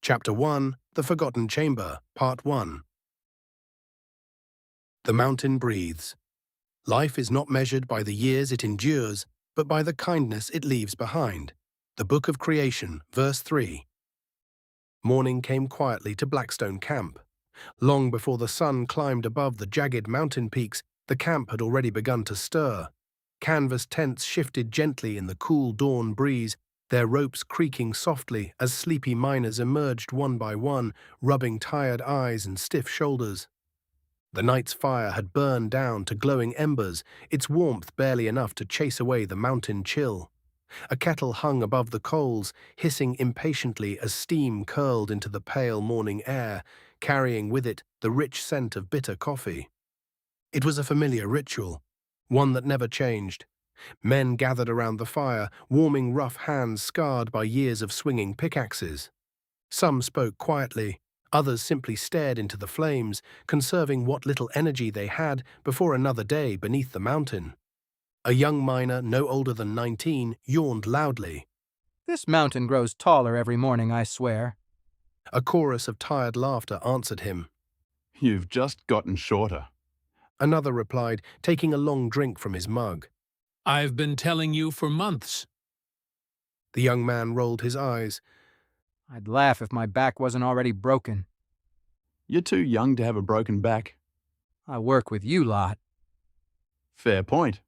Chapter 1, The Forgotten Chamber, Part 1. The mountain breathes. Life is not measured by the years it endures, but by the kindness it leaves behind. The Book of Creation, verse 3. Morning came quietly to Blackstone Camp. Long before the sun climbed above the jagged mountain peaks, the camp had already begun to stir. Canvas tents shifted gently in the cool dawn breeze, their ropes creaking softly as sleepy miners emerged one by one, rubbing tired eyes and stiff shoulders. The night's fire had burned down to glowing embers, its warmth barely enough to chase away the mountain chill. A kettle hung above the coals, hissing impatiently as steam curled into the pale morning air, carrying with it the rich scent of bitter coffee. It was a familiar ritual, one that never changed. Men gathered around the fire, warming rough hands scarred by years of swinging pickaxes. Some spoke quietly, others simply stared into the flames, conserving what little energy they had before another day beneath the mountain. A young miner, no older than 19, yawned loudly. "This mountain grows taller every morning, I swear." A chorus of tired laughter answered him. "You've just gotten shorter." Another replied, taking a long drink from his mug. "I've been telling you for months." The young man rolled his eyes. "I'd laugh if my back wasn't already broken." "You're too young to have a broken back." "I work with you lot." "Fair point."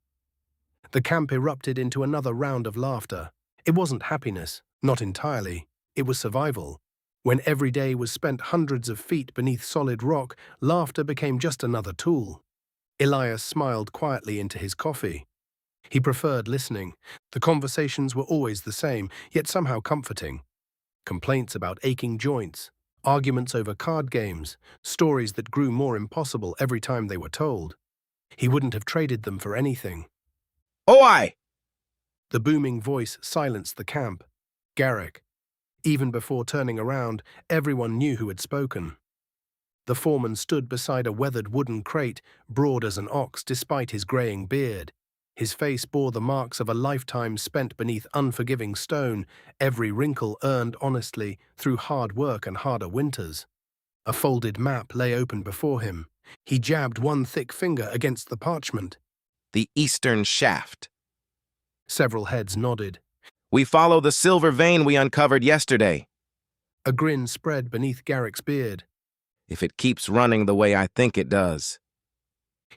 The camp erupted into another round of laughter. It wasn't happiness, not entirely. It was survival. When every day was spent hundreds of feet beneath solid rock, laughter became just another tool. Elias smiled quietly into his coffee. He preferred listening. The conversations were always the same, yet somehow comforting. Complaints about aching joints, arguments over card games, stories that grew more impossible every time they were told. He wouldn't have traded them for anything. "Oi!" The booming voice silenced the camp. Garrick. Even before turning around, everyone knew who had spoken. The foreman stood beside a weathered wooden crate, broad as an ox despite his graying beard. His face bore the marks of a lifetime spent beneath unforgiving stone, every wrinkle earned honestly through hard work and harder winters. A folded map lay open before him. He jabbed one thick finger against the parchment. "The eastern shaft. Several heads nodded. We follow the silver vein we uncovered yesterday. A grin spread beneath Garrick's beard. If it keeps running the way I think it does.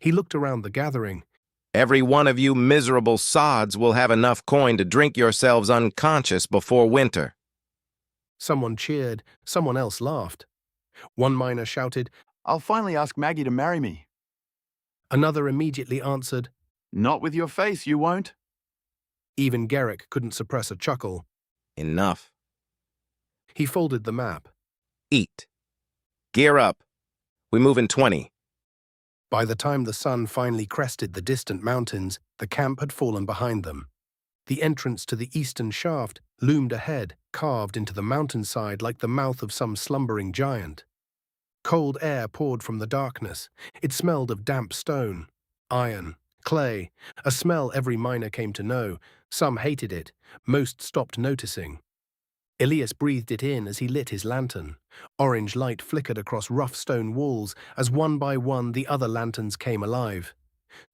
He looked around the gathering. Every one of you miserable sods will have enough coin to drink yourselves unconscious before winter." Someone cheered, someone else laughed. One miner shouted, "I'll finally ask Maggie to marry me." Another immediately answered. "Not with your face, you won't." Even Garrick couldn't suppress a chuckle. Enough. He folded the map. Eat. Gear up. We move in 20. By the time the sun finally crested the distant mountains, the camp had fallen behind them. The entrance to the eastern shaft loomed ahead, carved into the mountainside like the mouth of some slumbering giant. Cold air poured from the darkness. It smelled of damp stone, iron, clay, a smell every miner came to know. Some hated it, most stopped noticing. Elias breathed it in as he lit his lantern. Orange light flickered across rough stone walls as one by one the other lanterns came alive.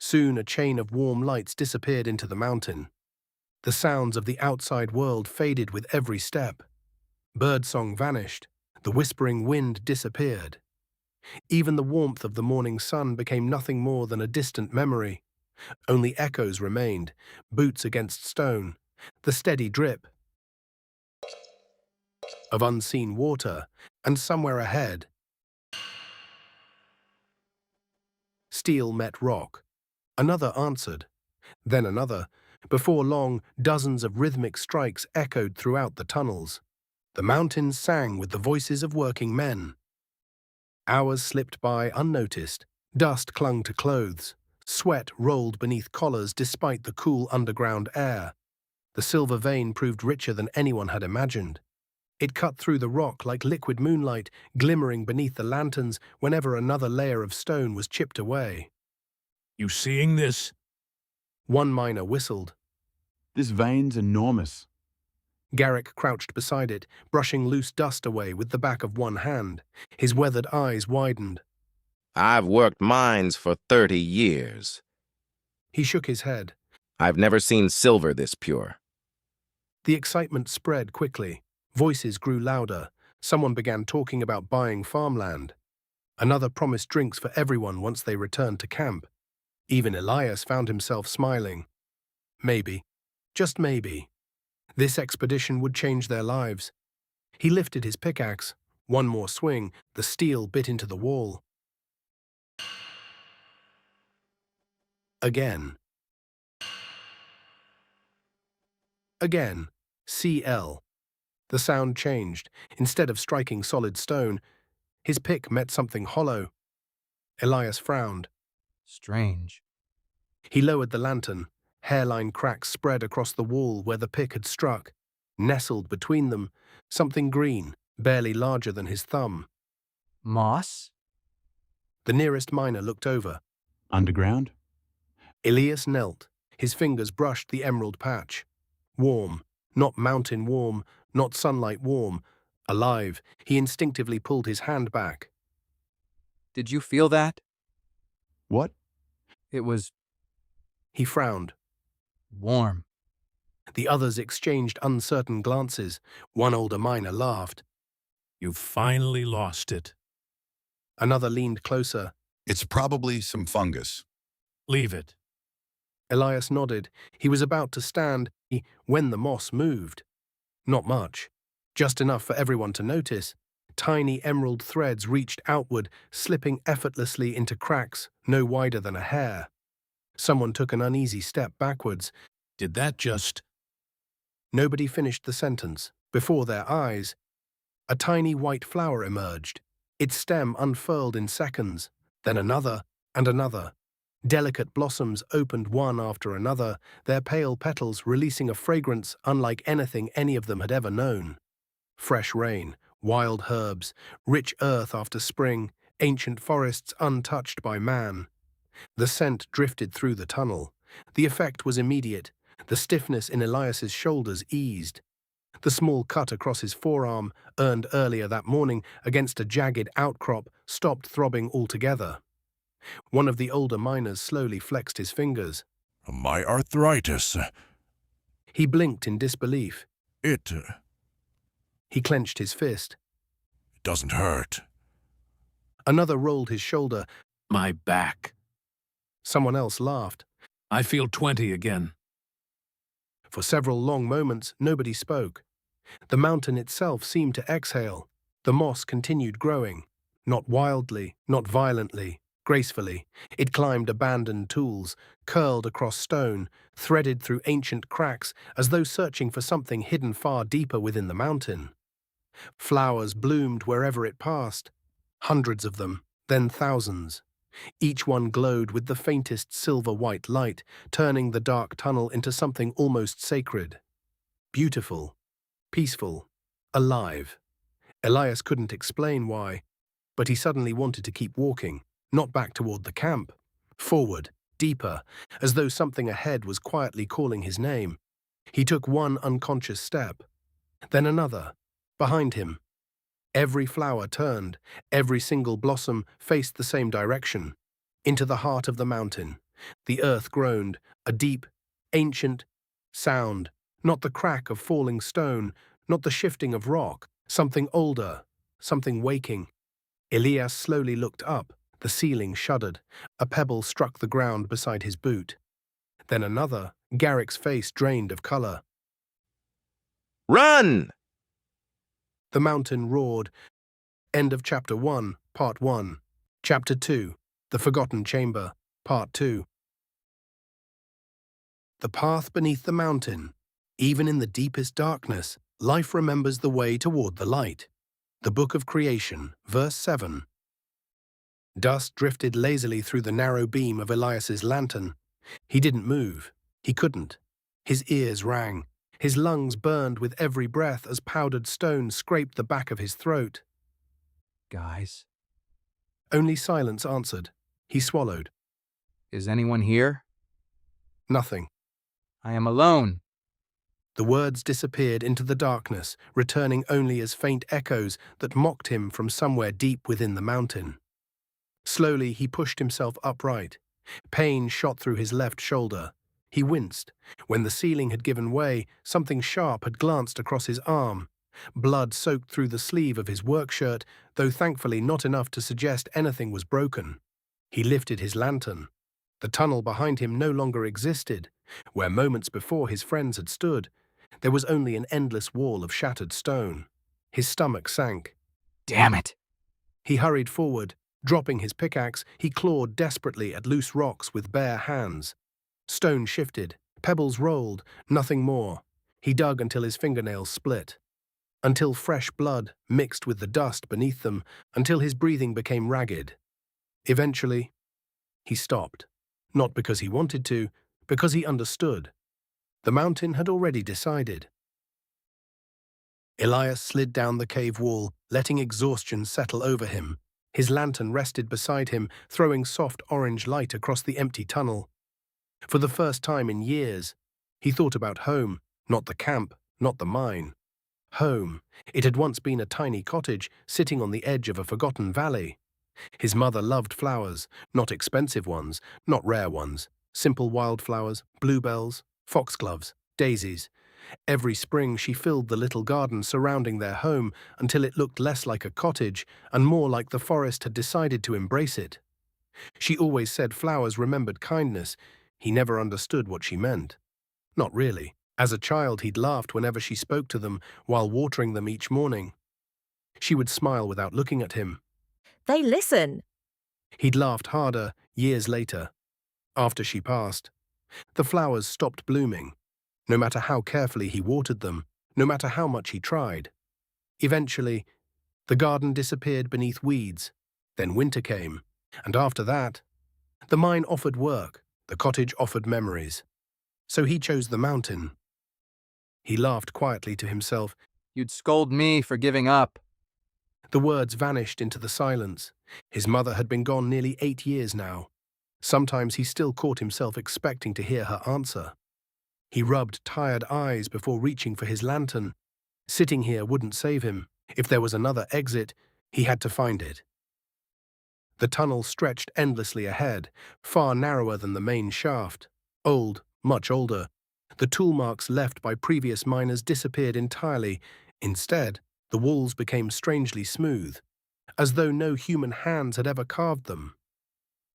Soon a chain of warm lights disappeared into the mountain. The sounds of the outside world faded with every step. Birdsong vanished. The whispering wind disappeared. Even the warmth of the morning sun became nothing more than a distant memory. Only echoes remained, boots against stone, the steady drip of unseen water, and somewhere ahead, steel met rock. Another answered, then another. Before long, dozens of rhythmic strikes echoed throughout the tunnels. The mountains sang with the voices of working men. Hours slipped by unnoticed. Dust clung to clothes. Sweat rolled beneath collars despite the cool underground air. The silver vein proved richer than anyone had imagined. It cut through the rock like liquid moonlight, glimmering beneath the lanterns whenever another layer of stone was chipped away. "You seeing this?" One miner whistled. "This vein's enormous." Garrick crouched beside it, brushing loose dust away with the back of one hand. His weathered eyes widened. I've worked mines for 30 years. He shook his head. I've never seen silver this pure. The excitement spread quickly. Voices grew louder. Someone began talking about buying farmland. Another promised drinks for everyone once they returned to camp. Even Elias found himself smiling. Maybe, just maybe, this expedition would change their lives. He lifted his pickaxe. One more swing, the steel bit into the wall. Again. Again. CL. The sound changed. Instead of striking solid stone, his pick met something hollow. Elias frowned. Strange. He lowered the lantern. Hairline cracks spread across the wall where the pick had struck. Nestled between them, something green, barely larger than his thumb. Moss? The nearest miner looked over. Underground? Elias knelt. His fingers brushed the emerald patch. Warm, not mountain warm, not sunlight warm. Alive, he instinctively pulled his hand back. Did you feel that? What? It was He frowned. warm. The others exchanged uncertain glances. One older miner laughed. You've finally lost it. Another leaned closer. It's probably some fungus. Leave it. Elias nodded. He was about to stand when the moss moved. Not much. Just enough for everyone to notice. Tiny emerald threads reached outward, slipping effortlessly into cracks no wider than a hair. Someone took an uneasy step backwards. Did that just... Nobody finished the sentence. Before their eyes, a tiny white flower emerged. Its stem unfurled in seconds, then another and another. Delicate blossoms opened one after another, their pale petals releasing a fragrance unlike anything any of them had ever known. Fresh rain, wild herbs, rich earth after spring, ancient forests untouched by man. The scent drifted through the tunnel. The effect was immediate. The stiffness in Elias's shoulders eased. The small cut across his forearm, earned earlier that morning against a jagged outcrop, stopped throbbing altogether. One of the older miners slowly flexed his fingers. My arthritis. He blinked in disbelief. It He clenched his fist. doesn't hurt. Another rolled his shoulder. My back. Someone else laughed. I feel 20 again. For several long moments, nobody spoke. The mountain itself seemed to exhale. The moss continued growing. Not wildly, not violently, gracefully. It climbed abandoned tools, curled across stone, threaded through ancient cracks as though searching for something hidden far deeper within the mountain. Flowers bloomed wherever it passed. Hundreds of them, then thousands. Each one glowed with the faintest silver-white light, turning the dark tunnel into something almost sacred. Beautiful, peaceful, alive. Elias couldn't explain why, but he suddenly wanted to keep walking, not back toward the camp. Forward, deeper, as though something ahead was quietly calling his name. He took one unconscious step, then another, behind him. Every flower turned, every single blossom faced the same direction, into the heart of the mountain. The earth groaned, a deep, ancient sound, not the crack of falling stone, not the shifting of rock, something older, something waking. Elias slowly looked up. The ceiling shuddered. A pebble struck the ground beside his boot. Then another. Garrick's face drained of color. Run! The mountain roared. End of Chapter 1, Part 1. Chapter 2, The Forgotten Chamber, Part 2. The path beneath the mountain. Even in the deepest darkness, life remembers the way toward the light. The Book of Creation, verse 7. Dust drifted lazily through the narrow beam of Elias's lantern. He didn't move. He couldn't. His ears rang. His lungs burned with every breath as powdered stone scraped the back of his throat. Guys, Only silence answered. He swallowed. is anyone here? Nothing. I am alone. The words disappeared into the darkness, returning only as faint echoes that mocked him from somewhere deep within the mountain. Slowly, he pushed himself upright. Pain shot through his left shoulder. He winced. When the ceiling had given way, something sharp had glanced across his arm. Blood soaked through the sleeve of his work shirt, though thankfully not enough to suggest anything was broken. He lifted his lantern. The tunnel behind him no longer existed. Where moments before his friends had stood, there was only an endless wall of shattered stone. His stomach sank. Damn it! He hurried forward. Dropping his pickaxe, he clawed desperately at loose rocks with bare hands. Stone shifted, pebbles rolled, nothing more. He dug until his fingernails split. Until fresh blood mixed with the dust beneath them, until his breathing became ragged. Eventually, he stopped. Not because he wanted to, because he understood. The mountain had already decided. Elias slid down the cave wall, letting exhaustion settle over him. His lantern rested beside him, throwing soft orange light across the empty tunnel. For the first time in years, he thought about home, not the camp, not the mine. Home. It had once been a tiny cottage sitting on the edge of a forgotten valley. His mother loved flowers, not expensive ones, not rare ones. Simple wildflowers, bluebells, foxgloves, daisies. Every spring she filled the little garden surrounding their home until it looked less like a cottage and more like the forest had decided to embrace it. She always said flowers remembered kindness. He never understood what she meant. Not really. As a child, he'd laughed whenever she spoke to them while watering them each morning. She would smile without looking at him. They listen. He'd laughed harder years later. After she passed, the flowers stopped blooming. No matter how carefully he watered them, no matter how much he tried. Eventually, the garden disappeared beneath weeds. Then winter came, and after that, the mine offered work, the cottage offered memories. So he chose the mountain. He laughed quietly to himself. You'd scold me for giving up. The words vanished into the silence. His mother had been gone nearly 8 years now. Sometimes he still caught himself expecting to hear her answer. He rubbed tired eyes before reaching for his lantern. Sitting here wouldn't save him. If there was another exit, he had to find it. The tunnel stretched endlessly ahead, far narrower than the main shaft. Old, much older. The tool marks left by previous miners disappeared entirely. Instead, the walls became strangely smooth, as though no human hands had ever carved them.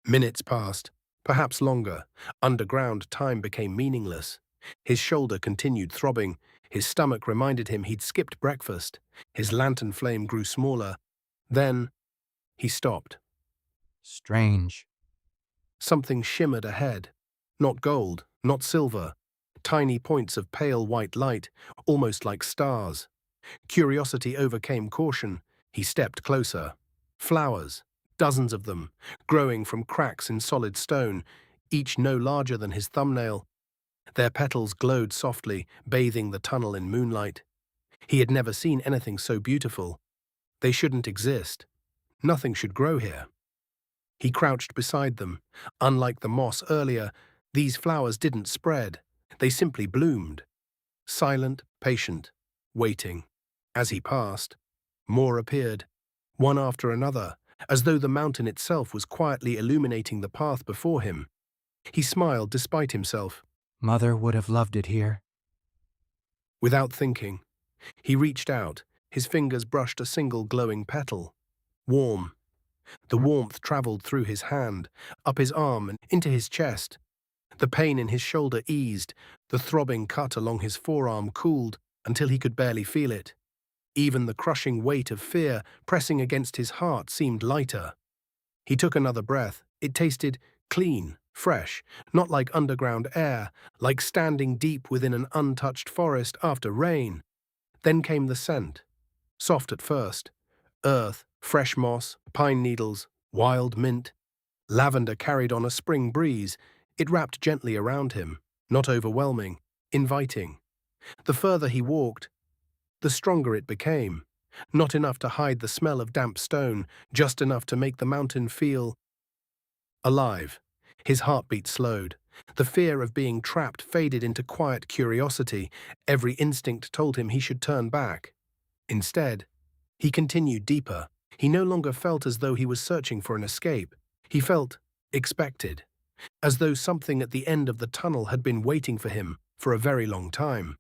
Minutes passed, perhaps longer. Underground, time became meaningless. His shoulder continued throbbing. His stomach reminded him he'd skipped breakfast. His lantern flame grew smaller. Then, he stopped. Strange. Something shimmered ahead. Not gold, not silver. Tiny points of pale white light, almost like stars. Curiosity overcame caution. He stepped closer. Flowers, dozens of them, growing from cracks in solid stone, each no larger than his thumbnail. Their petals glowed softly, bathing the tunnel in moonlight. He had never seen anything so beautiful. They shouldn't exist. Nothing should grow here. He crouched beside them. Unlike the moss earlier, these flowers didn't spread. They simply bloomed. Silent, patient, waiting. As he passed, more appeared, one after another, as though the mountain itself was quietly illuminating the path before him. He smiled despite himself. Mother would have loved it here. Without thinking, he reached out. His fingers brushed a single glowing petal. Warm. The warmth traveled through his hand, up his arm and into his chest. The pain in his shoulder eased. The throbbing cut along his forearm cooled until he could barely feel it. Even the crushing weight of fear pressing against his heart seemed lighter. He took another breath. It tasted clean, fresh, not like underground air, like standing deep within an untouched forest after rain. Then came the scent. Soft at first. Earth, fresh moss, pine needles, wild mint. Lavender carried on a spring breeze. It wrapped gently around him, not overwhelming, inviting. The further he walked, the stronger it became. Not enough to hide the smell of damp stone, just enough to make the mountain feel alive. His heartbeat slowed. The fear of being trapped faded into quiet curiosity. Every instinct told him he should turn back. Instead, he continued deeper. He no longer felt as though he was searching for an escape. He felt expected, as though something at the end of the tunnel had been waiting for him for a very long time.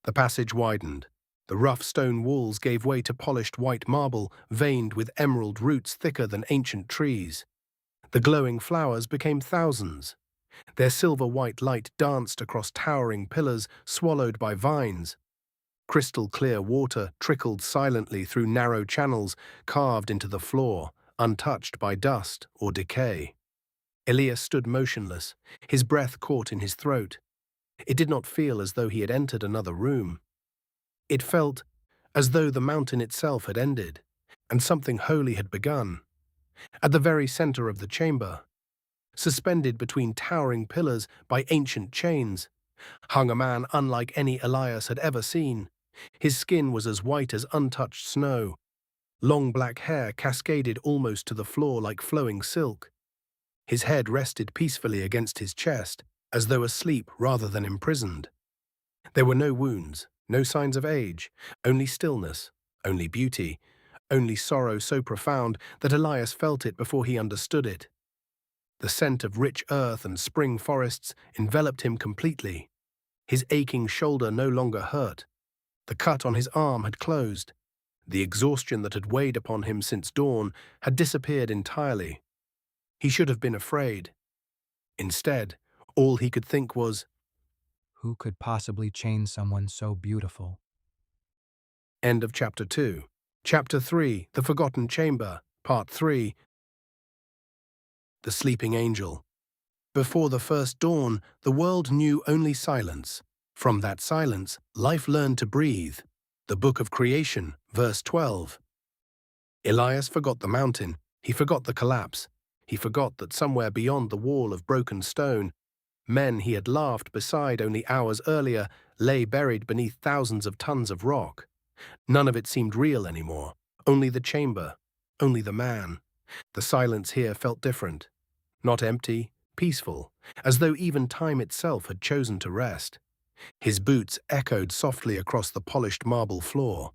The passage widened. The rough stone walls gave way to polished white marble, veined with emerald roots thicker than ancient trees. The glowing flowers became thousands. Their silver-white light danced across towering pillars swallowed by vines. Crystal-clear water trickled silently through narrow channels carved into the floor, untouched by dust or decay. Elias stood motionless, his breath caught in his throat. It did not feel as though he had entered another room. It felt as though the mountain itself had ended, and something holy had begun. At the very center of the chamber, suspended between towering pillars by ancient chains, hung a man unlike any Elias had ever seen. His skin was as white as untouched snow. Long black hair cascaded almost to the floor like flowing silk. His head rested peacefully against his chest, as though asleep rather than imprisoned. There were no wounds, no signs of age, only stillness, only beauty, only sorrow so profound that Elias felt it before he understood it. The scent of rich earth and spring forests enveloped him completely. His aching shoulder no longer hurt. The cut on his arm had closed. The exhaustion that had weighed upon him since dawn had disappeared entirely. He should have been afraid. Instead, all he could think was, Who could possibly chain someone so beautiful? End of Chapter 2. Chapter 3, The Forgotten Chamber, Part 3, The Sleeping Angel. Before the first dawn, the world knew only silence. From that silence, life learned to breathe. The Book of Creation, verse 12. Elias forgot the mountain. He forgot the collapse. He forgot that somewhere beyond the wall of broken stone, men he had laughed beside only hours earlier lay buried beneath thousands of tons of rock. None of it seemed real anymore. Only the chamber, only the man. The silence here felt different. Not empty, peaceful, as though even time itself had chosen to rest. His boots echoed softly across the polished marble floor.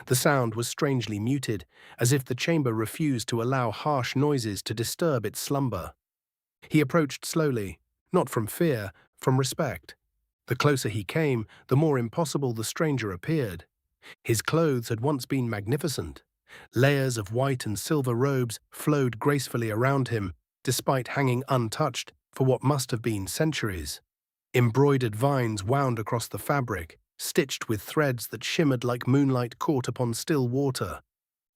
The sound was strangely muted, as if the chamber refused to allow harsh noises to disturb its slumber. He approached slowly, not from fear, from respect. The closer he came, the more impossible the stranger appeared. His clothes had once been magnificent. Layers of white and silver robes flowed gracefully around him, despite hanging untouched for what must have been centuries. Embroidered vines wound across the fabric, stitched with threads that shimmered like moonlight caught upon still water.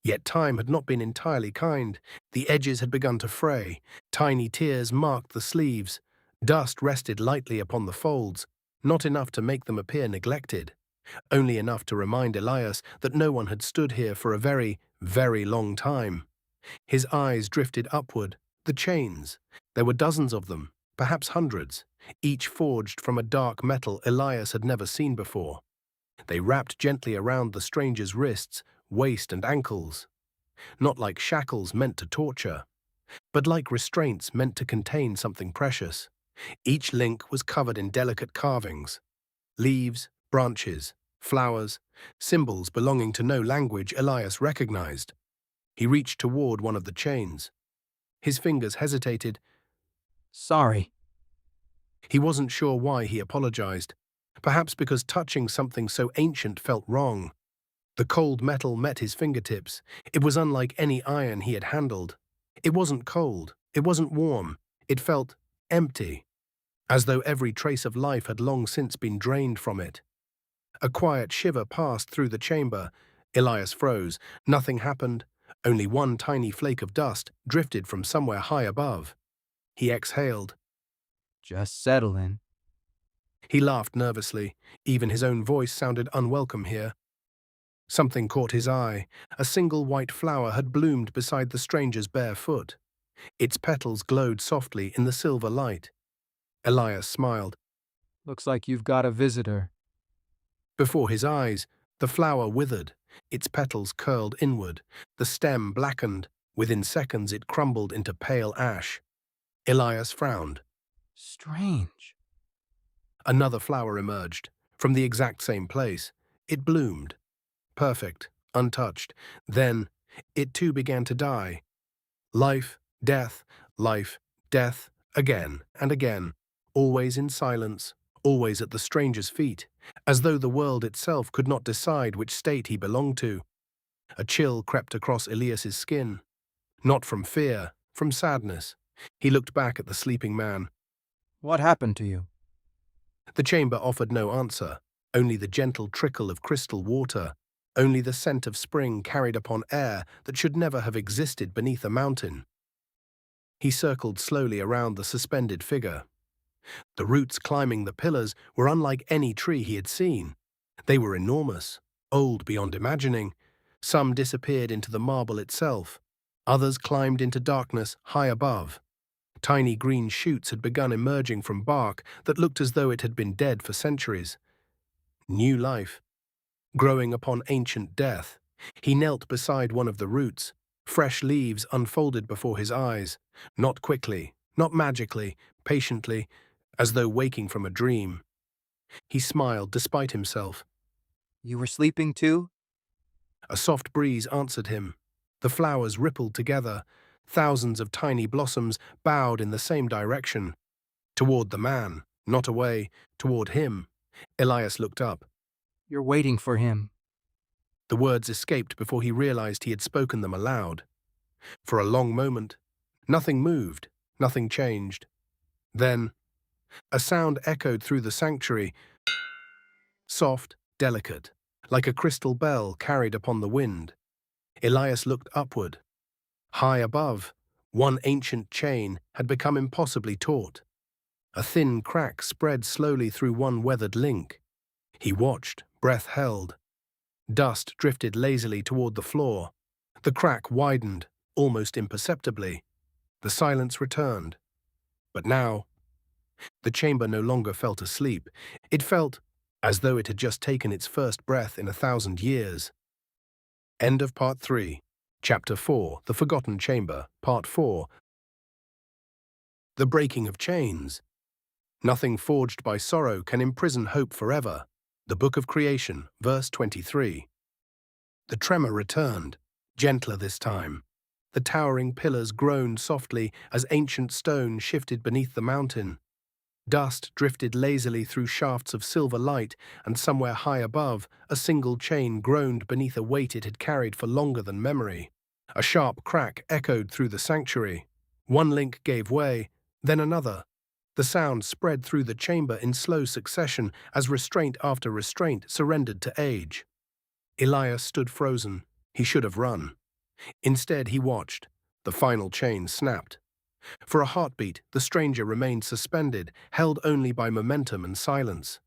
Yet time had not been entirely kind. The edges had begun to fray. Tiny tears marked the sleeves. Dust rested lightly upon the folds, not enough to make them appear neglected. Only enough to remind Elias that no one had stood here for a very, very long time. His eyes drifted upward. The chains. There were dozens of them, perhaps hundreds, each forged from a dark metal Elias had never seen before. They wrapped gently around the stranger's wrists, waist and ankles. Not like shackles meant to torture, but like restraints meant to contain something precious. Each link was covered in delicate carvings. Leaves, branches, flowers, symbols belonging to no language Elias recognized. He reached toward one of the chains. His fingers hesitated. Sorry. He wasn't sure why he apologized. Perhaps because touching something so ancient felt wrong. The cold metal met his fingertips. It was unlike any iron he had handled. It wasn't cold. It wasn't warm. It felt empty, as though every trace of life had long since been drained from it. A quiet shiver passed through the chamber. Elias froze. Nothing happened. Only one tiny flake of dust drifted from somewhere high above. He exhaled. Just settle in. He laughed nervously. Even his own voice sounded unwelcome here. Something caught his eye. A single white flower had bloomed beside the stranger's bare foot. Its petals glowed softly in the silver light. Elias smiled. Looks like you've got a visitor. Before his eyes, the flower withered. Its petals curled inward. The stem blackened. Within seconds it crumbled into pale ash. Elias frowned. Strange. Another flower emerged, from the exact same place. It bloomed, perfect, untouched. Then, it too began to die. Life, death, again and again, always in silence, always at the stranger's feet, as though the world itself could not decide which state he belonged to. A chill crept across Elias's skin. Not from fear, from sadness. He looked back at the sleeping man. What happened to you? The chamber offered no answer, only the gentle trickle of crystal water, only the scent of spring carried upon air that should never have existed beneath a mountain. He circled slowly around the suspended figure. The roots climbing the pillars were unlike any tree he had seen. They were enormous, old beyond imagining. Some disappeared into the marble itself. Others climbed into darkness high above. Tiny green shoots had begun emerging from bark that looked as though it had been dead for centuries. New life, growing upon ancient death. He knelt beside one of the roots. Fresh leaves unfolded before his eyes, not quickly, not magically, patiently, as though waking from a dream. He smiled despite himself. You were sleeping too? A soft breeze answered him. The flowers rippled together. Thousands of tiny blossoms bowed in the same direction. Toward the man, not away, toward him. Elias looked up. You're waiting for him. The words escaped before he realized he had spoken them aloud. For a long moment, nothing moved, nothing changed. Then, a sound echoed through the sanctuary, soft, delicate, like a crystal bell carried upon the wind. Elias looked upward. High above, one ancient chain had become impossibly taut. A thin crack spread slowly through one weathered link. He watched, breath held. Dust drifted lazily toward the floor. The crack widened, almost imperceptibly. The silence returned. But now, the chamber no longer felt asleep. It felt as though it had just taken its first breath in 1,000 years. End of Part 3. Chapter 4, The Forgotten Chamber, Part 4. The Breaking of Chains. Nothing forged by sorrow can imprison hope forever. The Book of Creation, verse 23. The tremor returned, gentler this time. The towering pillars groaned softly as ancient stone shifted beneath the mountain. Dust drifted lazily through shafts of silver light, and somewhere high above, a single chain groaned beneath a weight it had carried for longer than memory. A sharp crack echoed through the sanctuary. One link gave way, then another. The sound spread through the chamber in slow succession as restraint after restraint surrendered to age. Elias stood frozen. He should have run. Instead, he watched. The final chain snapped. For a heartbeat, the stranger remained suspended, held only by momentum and silence.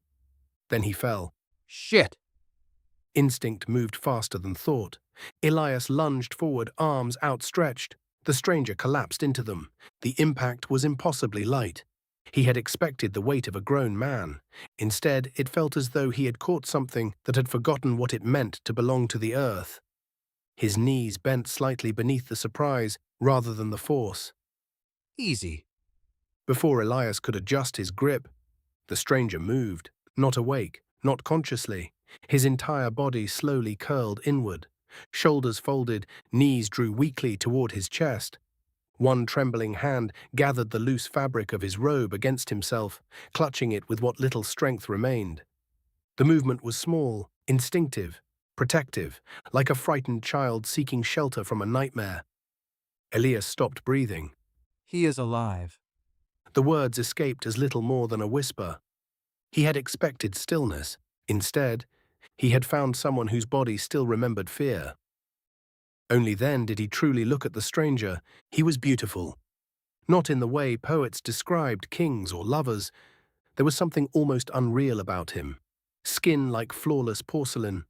Then he fell. Shit! Instinct moved faster than thought. Elias lunged forward, arms outstretched. The stranger collapsed into them. The impact was impossibly light. He had expected the weight of a grown man. Instead, it felt as though he had caught something that had forgotten what it meant to belong to the earth. His knees bent slightly beneath the surprise rather than the force. Easy. Before Elias could adjust his grip, the stranger moved, not awake, not consciously. His entire body slowly curled inward. Shoulders folded, knees drew weakly toward his chest. One trembling hand gathered the loose fabric of his robe against himself, clutching it with what little strength remained. The movement was small, instinctive, protective, like a frightened child seeking shelter from a nightmare. Elias stopped breathing. He is alive. The words escaped as little more than a whisper. He had expected stillness. Instead, he had found someone whose body still remembered fear. Only then did he truly look at the stranger. He was beautiful. Not in the way poets described kings or lovers. There was something almost unreal about him. Skin like flawless porcelain.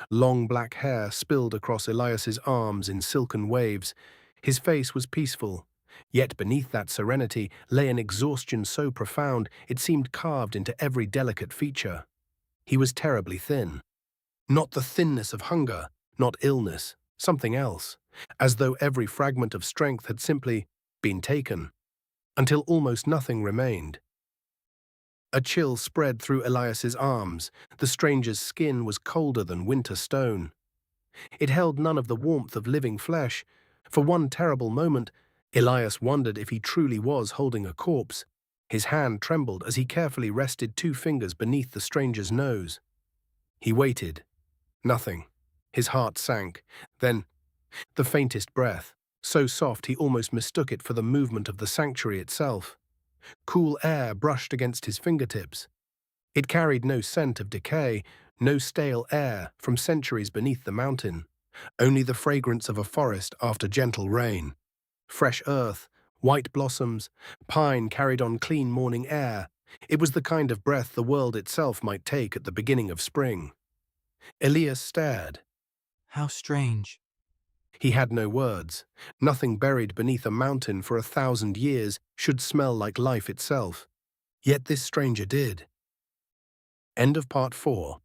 Long black hair spilled across Elias's arms in silken waves. His face was peaceful. Yet beneath that serenity lay an exhaustion so profound it seemed carved into every delicate feature. He was terribly thin. Not the thinness of hunger, not illness, something else, as though every fragment of strength had simply been taken, until almost nothing remained. A chill spread through Elias's arms. The stranger's skin was colder than winter stone. It held none of the warmth of living flesh. For one terrible moment, Elias wondered if he truly was holding a corpse. His hand trembled as he carefully rested 2 fingers beneath the stranger's nose. He waited. Nothing. His heart sank. Then, the faintest breath, so soft he almost mistook it for the movement of the sanctuary itself. Cool air brushed against his fingertips. It carried no scent of decay, no stale air from centuries beneath the mountain, only the fragrance of a forest after gentle rain. Fresh earth, white blossoms, pine carried on clean morning air. It was the kind of breath the world itself might take at the beginning of spring. Elias stared. How strange. He had no words. Nothing buried beneath a mountain for 1,000 years should smell like life itself. Yet this stranger did. End of part 4.